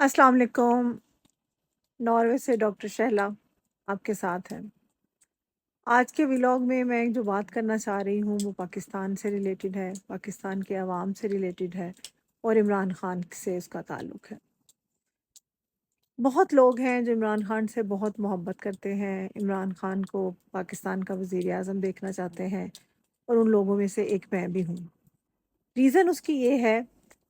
अस्सलाम वालेकुम। नॉर्वे से डॉक्टर शहला आपके साथ हैं। आज के व्लॉग में मैं जो बात करना चाह रही हूँ वो पाकिस्तान से रिलेटेड है, पाकिस्तान के अवाम से रिलेटेड है और इमरान खान से उसका ताल्लुक़ है। बहुत लोग हैं जो इमरान खान से बहुत मोहब्बत करते हैं, इमरान खान को पाकिस्तान का वज़ीर-ए-आज़म देखना चाहते हैं और उन लोगों में से एक मैं भी हूँ। रीज़न उसकी ये है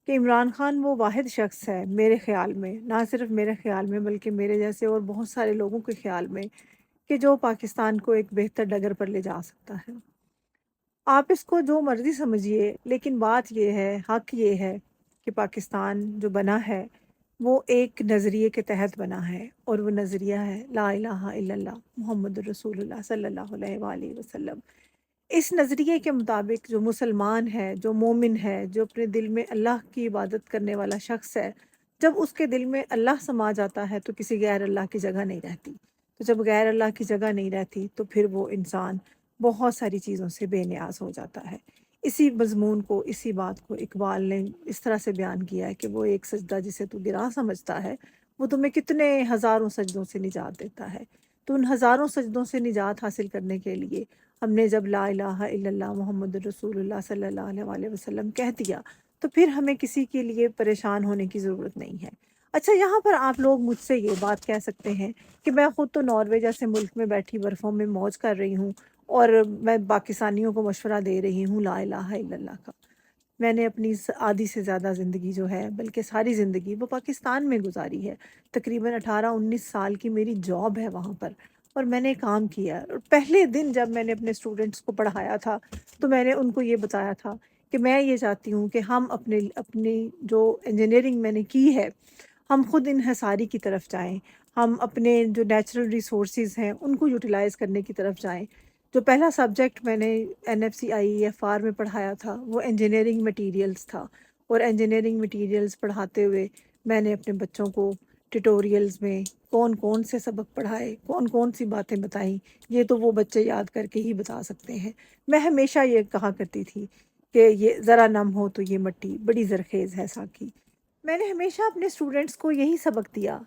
कि इमरान खान वो वाहिद शख्स है मेरे ख़्याल में, ना सिर्फ मेरे ख़्याल में बल्कि मेरे जैसे और बहुत सारे लोगों के ख़्याल में, कि जो पाकिस्तान को एक बेहतर डगर पर ले जा सकता है। आप इसको जो मर्ज़ी समझिए, लेकिन बात ये है, हक़ ये है कि पाकिस्तान जो बना है वो एक नज़रिए के तहत बना है और वो नज़रिया है ला इलाहा इल्लल्लाह मुहम्मदुर रसूलुल्लाह सल्लल्लाहु अलैहि वसल्लम। इस नज़रिए के मुताबिक जो मुसलमान है, जो मोमिन है, जो अपने दिल में अल्लाह की इबादत करने वाला शख्स है, जब उसके दिल में अल्लाह समा जाता है तो किसी गैर अल्लाह की जगह नहीं रहती। तो जब गैर अल्लाह की जगह नहीं रहती तो फिर वो इंसान बहुत सारी चीज़ों से बेनियाज़ हो जाता है। इसी मज़मून को, इसी बात को इकबाल ने इस तरह से बयान किया है कि वो एक सजदा जिसे तू गिरा समझता है, वो तुम्हें कितने हज़ारों सजदों से निजात देता है। तो उन हज़ारों सजदों से निजात हासिल करने के लिए हमने जब ला इलाहा इल्लल्लाह मुहम्मदुर रसूलुल्लाह सल्लल्लाहु अलैहि वसल्लम कह दिया, तो फिर हमें किसी के लिए परेशान होने की ज़रूरत नहीं है। अच्छा, यहाँ पर आप लोग मुझसे ये बात कह सकते हैं कि मैं ख़ुद तो नॉर्वे जैसे मुल्क में बैठी बर्फ़ों में मौज कर रही हूँ और मैं पाकिस्तानियों को मशवरा दे रही हूँ ला इलाहा इल्लल्लाह का। मैंने अपनी आधी से ज़्यादा ज़िंदगी जो है, बल्कि सारी ज़िंदगी वो पाकिस्तान में गुजारी है। तकरीबन 18-19 साल की मेरी जॉब है वहाँ पर और मैंने काम किया है। और पहले दिन जब मैंने अपने स्टूडेंट्स को पढ़ाया था तो मैंने उनको ये बताया था कि मैं ये चाहती हूँ कि हम अपने अपनी जो इंजीनियरिंग मैंने की है, हम खुद इन्हिसारी की तरफ जाएँ। हम अपने जो नेचुरल रिसोर्सेज़ हैं उनको यूटिलाइज़ करने की तरफ जाएँ। जो पहला सब्जेक्ट मैंने एनएफसीआईएफआर में पढ़ाया था वो इंजीनियरिंग मटेरियल्स था और इंजीनियरिंग मटेरियल्स पढ़ाते हुए मैंने अपने बच्चों को ट्यूटोरियल्स में कौन-कौन से सबक पढ़ाए, कौन-कौन सी बातें बताई, ये तो वो बच्चे याद करके ही बता सकते हैं। मैं हमेशा ये कहा करती थी कि ये ज़रा नम हो तो ये मिट्टी बड़ी ज़रख़ेज़ है साकी। मैंने हमेशा अपने स्टूडेंट्स को यही सबक दिया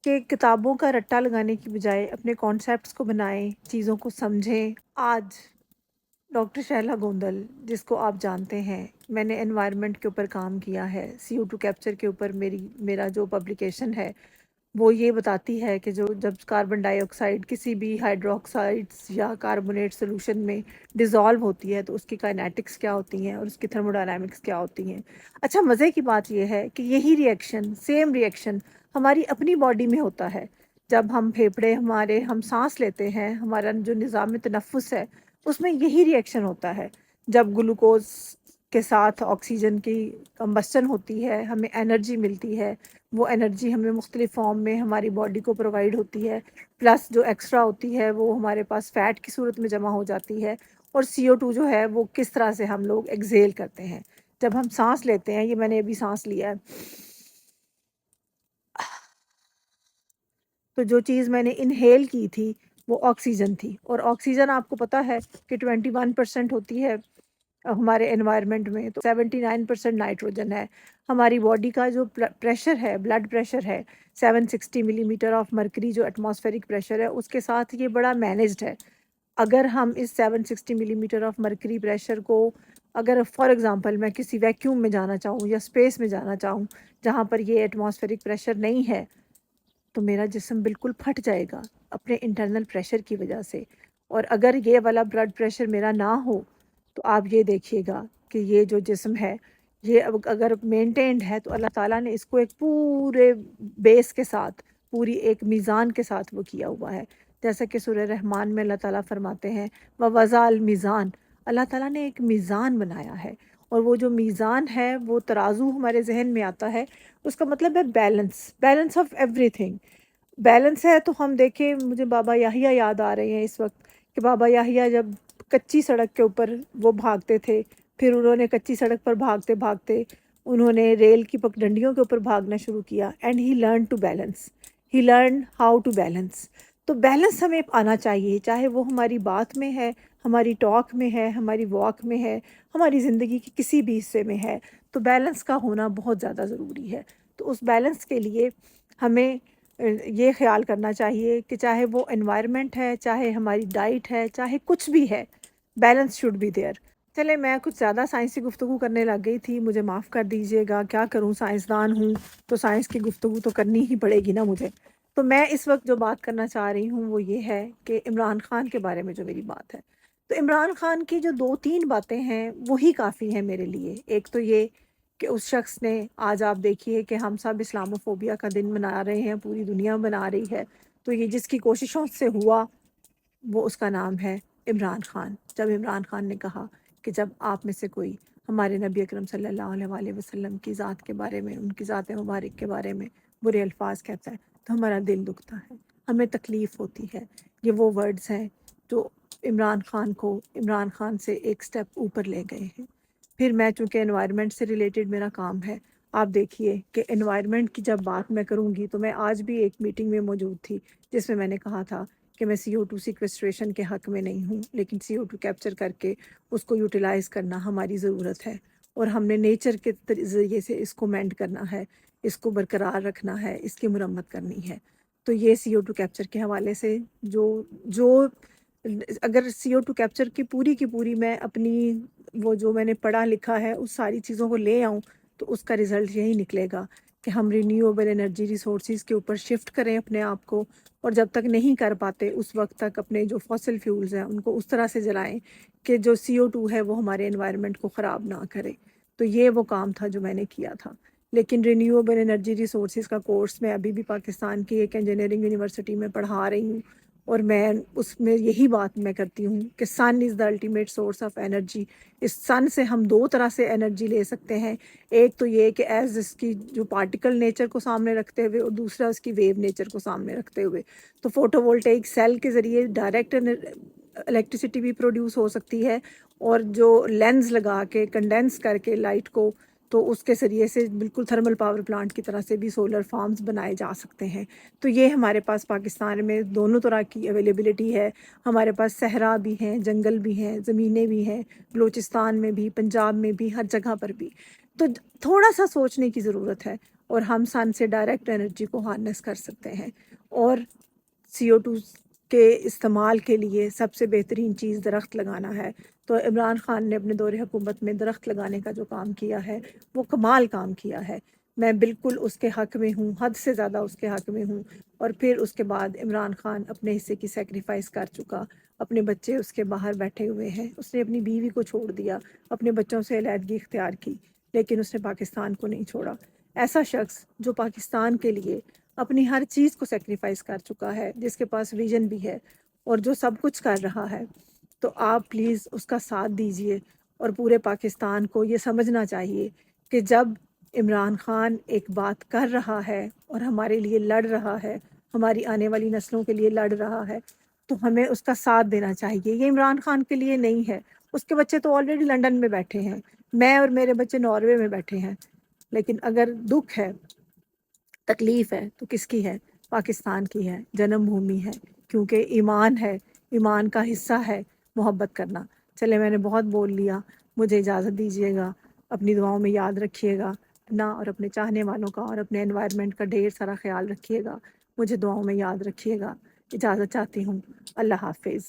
कि किताबों का रट्टा लगाने की बजाय अपने कॉन्सेप्ट्स को बनाएं, चीज़ों को समझें। आज डॉक्टर शैला गोंदल, जिसको आप जानते हैं, मैंने एनवायरनमेंट के ऊपर काम किया है, CO2 कैप्चर के ऊपर मेरा जो पब्लिकेशन है वो ये बताती है कि जो जब कार्बन डाइऑक्साइड किसी भी हाइड्रोक्साइड्स या कार्बोनेट सॉल्यूशन में डिज़ोल्व होती है तो उसकी काइनेटिक्स क्या होती हैं और उसकी थर्मोडायनामिक्स क्या होती हैं। अच्छा, मज़े की बात ये है कि यही रिएक्शन, सेम रिएक्शन हमारी अपनी बॉडी में होता है। जब हम फेफड़े हमारे हम सांस लेते हैं, हमारा जो निज़ाम तनफ़ुस है उसमें यही रिएक्शन होता है। जब ग्लूकोज़ के साथ ऑक्सीजन की कंबस्चन होती है, हमें एनर्जी मिलती है। वो एनर्जी हमें मुख्तलिफ़ फ़ॉर्म में हमारी बॉडी को प्रोवाइड होती है, प्लस जो एक्स्ट्रा होती है वो हमारे पास फ़ैट की सूरत में जमा हो जाती है। और CO2 जो है वो किस तरह से हम लोग एक्सहेल करते हैं। जब हम साँस लेते हैं, ये मैंने अभी साँस लिया है, तो जो चीज़ मैंने इन्हेल की थी वो ऑक्सीजन थी और ऑक्सीजन आपको पता है कि 21% होती है हमारे एनवायरनमेंट में, तो 79% नाइट्रोजन है। हमारी बॉडी का जो प्रेशर है, ब्लड प्रेशर है, 760 मिलीमीटर ऑफ मर्करी जो एटमॉस्फेरिक प्रेशर है, उसके साथ ये बड़ा मैनेज्ड है। अगर हम इस 760 मिलीमीटर ऑफ मर्करी प्रेशर को, अगर फॉर एग्जांपल मैं किसी वैक्यूम में जाना चाहूँ या स्पेस में जाना चाहूँ जहाँ पर ये एटमॉस्फेरिक प्रेशर नहीं है, तो मेरा जिस्म बिल्कुल फट जाएगा अपने इंटरनल प्रेशर की वजह से। और अगर ये वाला ब्लड प्रेशर मेरा ना हो तो आप ये देखिएगा कि ये जो जिस्म है ये अब अगर मेंटेन्ड है तो अल्लाह ताला ने इसको एक पूरे बेस के साथ, पूरी एक मीज़ान के साथ वो किया हुआ है। जैसा कि सूरह रहमान में अल्लाह ताला फरमाते हैं व वज़ाल मीज़ान, अल्लाह ताला ने एक मीज़ान बनाया है और वो जो मीज़ान है वो तराजू हमारे जहन में आता है, उसका मतलब है balance, balance of everything. Balance है तो हम देखें, मुझे बाबा याहिया याद आ रहे हैं इस वक्त कि बाबा याहिया जब कच्ची सड़क के ऊपर वो भागते थे, फिर उन्होंने कच्ची सड़क पर भागते भागते उन्होंने रेल की पगडंडियों के ऊपर भागना शुरू किया and he learn to balance, he learn how to balance. तो बैलेंस हमें आना चाहिए, चाहे वो हमारी बात में है, हमारी टॉक में है, हमारी वॉक में है, हमारी ज़िंदगी के किसी भी हिस्से में है। तो बैलेंस का होना बहुत ज़्यादा ज़रूरी है। تو اس بیلنس کے لیے ہمیں یہ خیال کرنا چاہیے کہ چاہے وہ انوائرمنٹ ہے، چاہے ہماری ڈائٹ ہے، چاہے کچھ بھی ہے، بیلنس شوڈ بی دیئر۔ چلے میں کچھ زیادہ سائنسی گفتگو کرنے لگ گئی تھی، مجھے معاف کر دیجیے گا، کیا کروں، سائنسدان ہوں تو سائنس کی گفتگو تو کرنی ہی پڑے گی نا مجھے۔ تو میں اس وقت جو بات کرنا چاہ رہی ہوں وہ یہ ہے کہ عمران خان کے بارے میں جو میری بات ہے، تو عمران خان کی جو 2-3 باتیں ہیں وہی کافی ہیں میرے لیے۔ ایک تو یہ کہ اس شخص نے، آج آپ دیکھیے کہ ہم سب اسلاموفوبیا کا دن منا رہے ہیں، پوری دنیا منا رہی ہے، تو یہ جس کی کوششوں سے ہوا وہ اس کا نام ہے عمران خان۔ جب عمران خان نے کہا کہ جب آپ میں سے کوئی ہمارے نبی اکرم صلی اللہ علیہ وآلہ وسلم کی ذات کے بارے میں، ان کی ذات مبارک کے بارے میں برے الفاظ کہتا ہے تو ہمارا دل دکھتا ہے، ہمیں تکلیف ہوتی ہے۔ یہ وہ ورڈز ہیں جو عمران خان کو، عمران خان سے ایک سٹیپ اوپر لے گئے ہیں۔ پھر میں چونکہ انوائرمنٹ سے ریلیٹڈ میرا کام ہے، آپ دیکھیے کہ انوائرمنٹ کی جب بات میں کروں گی تو میں آج بھی ایک میٹنگ میں موجود تھی جس میں نے کہا تھا کہ میں CO2 سیکویسٹریشن کے حق میں نہیں ہوں، لیکن CO2 کیپچر کر کے اس کو یوٹیلائز کرنا ہماری ضرورت ہے، اور ہم نے نیچر کے ذریعے سے اس کو مینڈ کرنا ہے، اس کو برقرار رکھنا ہے، اس کی مرمت کرنی ہے۔ تو یہ CO2 کیپچر کے حوالے سے جو اگر CO2 کیپچر کی پوری میں اپنی وہ جو میں نے پڑھا لکھا ہے اس ساری چیزوں کو لے آؤں تو اس کا رزلٹ یہی نکلے گا کہ ہم رینیویبل انرجی ریسورسز کے اوپر شفٹ کریں اپنے آپ کو، اور جب تک نہیں کر پاتے اس وقت تک اپنے جو فاسل فیولز ہیں ان کو اس طرح سے جلائیں کہ جو CO2 ہے وہ ہمارے انوائرمنٹ کو خراب نہ کرے۔ تو یہ وہ کام تھا جو میں نے کیا تھا۔ لیکن رینیویبل انرجی ریسورسز کا کورس میں ابھی بھی پاکستان کی ایک انجینئرنگ یونیورسٹی میں پڑھا رہی ہوں، اور میں اس میں یہی بات میں کرتی ہوں کہ sun is the ultimate source of energy. اس سن سے ہم 2 طرح سے انرجی لے سکتے ہیں، ایک تو یہ کہ ایز اس کی جو پارٹیکل نیچر کو سامنے رکھتے ہوئے، اور دوسرا اس کی ویو نیچر کو سامنے رکھتے ہوئے۔ تو فوٹو وولٹیک سیل کے ذریعے ڈائریکٹ الیکٹریسٹی بھی پروڈیوس ہو سکتی ہے، اور جو لینز لگا کے کنڈینس کر کے لائٹ کو، تو اس کے ذریعے سے بالکل تھرمل پاور پلانٹ کی طرح سے بھی سولر فارمز بنائے جا سکتے ہیں۔ تو یہ ہمارے پاس پاکستان میں دونوں طرح کی اویلیبلٹی ہے۔ ہمارے پاس صحرا بھی ہیں، جنگل بھی ہیں، زمینیں بھی ہیں، بلوچستان میں بھی، پنجاب میں بھی، ہر جگہ پر بھی۔ تو تھوڑا سا سوچنے کی ضرورت ہے، اور ہم سن سے ڈائریکٹ انرجی کو ہارنس کر سکتے ہیں۔ اور CO2 کے استعمال کے لیے سب سے بہترین چیز درخت لگانا ہے۔ تو عمران خان نے اپنے دور حکومت میں درخت لگانے کا جو کام کیا ہے وہ کمال کام کیا ہے۔ میں بالکل اس کے حق میں ہوں، حد سے زیادہ اس کے حق میں ہوں۔ اور پھر اس کے بعد عمران خان اپنے حصے کی سیکریفائس کر چکا، اپنے بچے اس کے باہر بیٹھے ہوئے ہیں، اس نے اپنی بیوی کو چھوڑ دیا، اپنے بچوں سے علیحدگی اختیار کی، لیکن اس نے پاکستان کو نہیں چھوڑا۔ ایسا شخص جو پاکستان کے لیے اپنی ہر چیز کو سیکریفائس کر چکا ہے، جس کے پاس ویژن بھی ہے اور جو سب کچھ کر رہا ہے، تو آپ پلیز اس کا ساتھ دیجئے۔ اور پورے پاکستان کو یہ سمجھنا چاہیے کہ جب عمران خان ایک بات کر رہا ہے اور ہمارے لیے لڑ رہا ہے، ہماری آنے والی نسلوں کے لیے لڑ رہا ہے، تو ہمیں اس کا ساتھ دینا چاہیے۔ یہ عمران خان کے لیے نہیں ہے، اس کے بچے تو آلریڈی لنڈن میں بیٹھے ہیں، میں اور میرے بچے ناروے میں بیٹھے ہیں۔ لیکن اگر دکھ ہے، تکلیف ہے، تو کس کی ہے؟ پاکستان کی ہے، جنم بھومی ہے، کیونکہ ایمان ہے، ایمان کا حصہ ہے محبت کرنا۔ چلے میں نے بہت بول لیا، مجھے اجازت دیجیے گا۔ اپنی دعاؤں میں یاد رکھیے گا اپنا اور اپنے چاہنے والوں کا اور اپنے انوائرمنٹ کا ڈھیر سارا خیال رکھیے گا، مجھے دعاؤں میں یاد رکھیے گا۔ اجازت چاہتی ہوں، اللہ حافظ۔